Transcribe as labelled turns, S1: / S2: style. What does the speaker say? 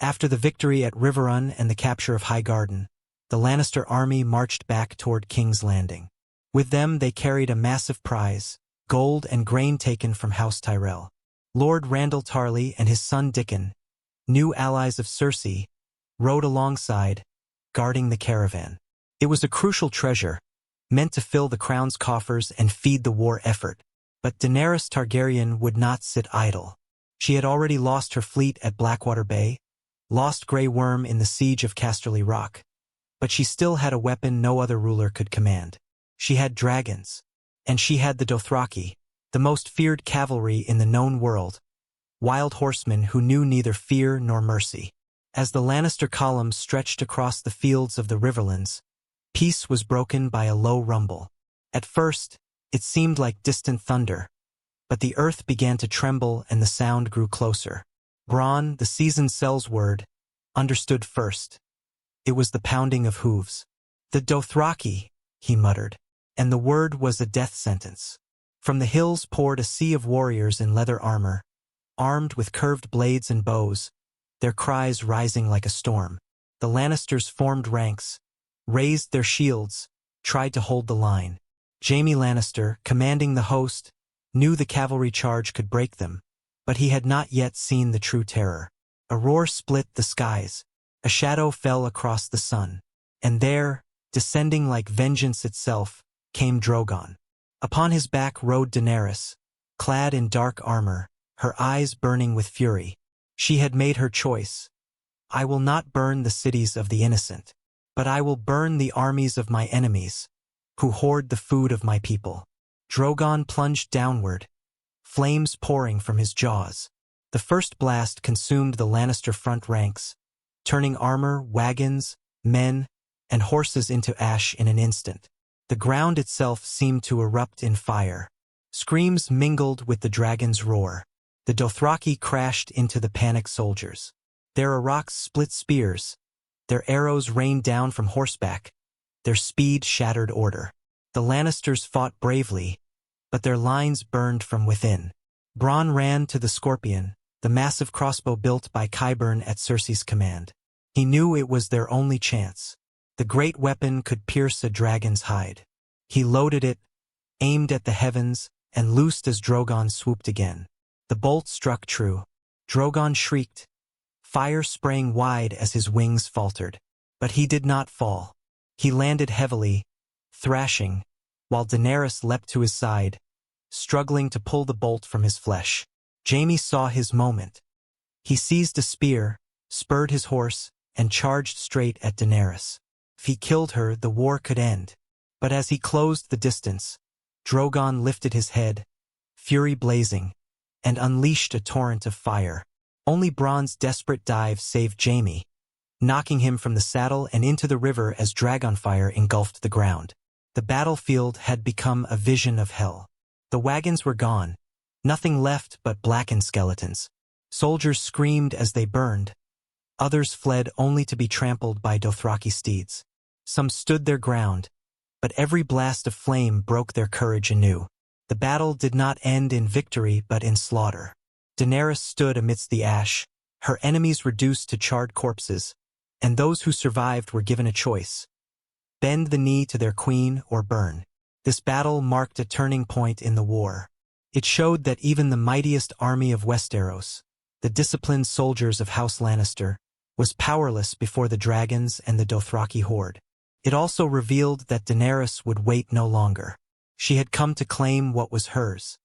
S1: After the victory at Riverrun and the capture of Highgarden, the Lannister army marched back toward King's Landing. With them they carried a massive prize, gold and grain taken from House Tyrell. Lord Randyll Tarly and his son Dickon, new allies of Cersei, rode alongside, guarding the caravan. It was a crucial treasure, meant to fill the crown's coffers and feed the war effort. But Daenerys Targaryen would not sit idle. She had already lost her fleet at Blackwater Bay, lost Grey Worm in the siege of Casterly Rock, but she still had a weapon no other ruler could command. She had dragons, and she had the Dothraki, the most feared cavalry in the known world, wild horsemen who knew neither fear nor mercy. As the Lannister columns stretched across the fields of the Riverlands, peace was broken by a low rumble. At first, it seemed like distant thunder, but the earth began to tremble and the sound grew closer. Bronn, the seasoned sellsword, understood first. It was the pounding of hooves. "The Dothraki," he muttered, and the word was a death sentence. From the hills poured a sea of warriors in leather armor, armed with curved blades and bows, their cries rising like a storm. The Lannisters formed ranks, raised their shields, tried to hold the line. Jaime Lannister, commanding the host, knew the cavalry charge could break them, but he had not yet seen the true terror. A roar split the skies, a shadow fell across the sun, and there, descending like vengeance itself, came Drogon. Upon his back rode Daenerys, clad in dark armor, her eyes burning with fury. She had made her choice. "I will not burn the cities of the innocent, but I will burn the armies of my enemies, who hoard the food of my people." Drogon plunged downward, flames pouring from his jaws. The first blast consumed the Lannister front ranks, turning armor, wagons, men, and horses into ash in an instant. The ground itself seemed to erupt in fire. Screams mingled with the dragon's roar. The Dothraki crashed into the panicked soldiers. Their Araks split spears. Their arrows rained down from horseback. Their speed shattered order. The Lannisters fought bravely, but their lines burned from within. Bronn ran to the Scorpion, the massive crossbow built by Qyburn at Cersei's command. He knew it was their only chance. The great weapon could pierce a dragon's hide. He loaded it, aimed at the heavens, and loosed as Drogon swooped again. The bolt struck true. Drogon shrieked, fire spraying wide as his wings faltered. But he did not fall. He landed heavily, thrashing, while Daenerys leapt to his side, struggling to pull the bolt from his flesh. Jaime saw his moment. He seized a spear, spurred his horse, and charged straight at Daenerys. If he killed her, the war could end. But as he closed the distance, Drogon lifted his head, fury blazing, and unleashed a torrent of fire. Only Bronn's desperate dive saved Jaime, knocking him from the saddle and into the river as dragonfire engulfed the ground. The battlefield had become a vision of hell. The wagons were gone, nothing left but blackened skeletons. Soldiers screamed as they burned. Others fled only to be trampled by Dothraki steeds. Some stood their ground, but every blast of flame broke their courage anew. The battle did not end in victory but in slaughter. Daenerys stood amidst the ash, her enemies reduced to charred corpses, and those who survived were given a choice: bend the knee to their queen or burn. This battle marked a turning point in the war. It showed that even the mightiest army of Westeros, the disciplined soldiers of House Lannister, was powerless before the dragons and the Dothraki horde. It also revealed that Daenerys would wait no longer. She had come to claim what was hers.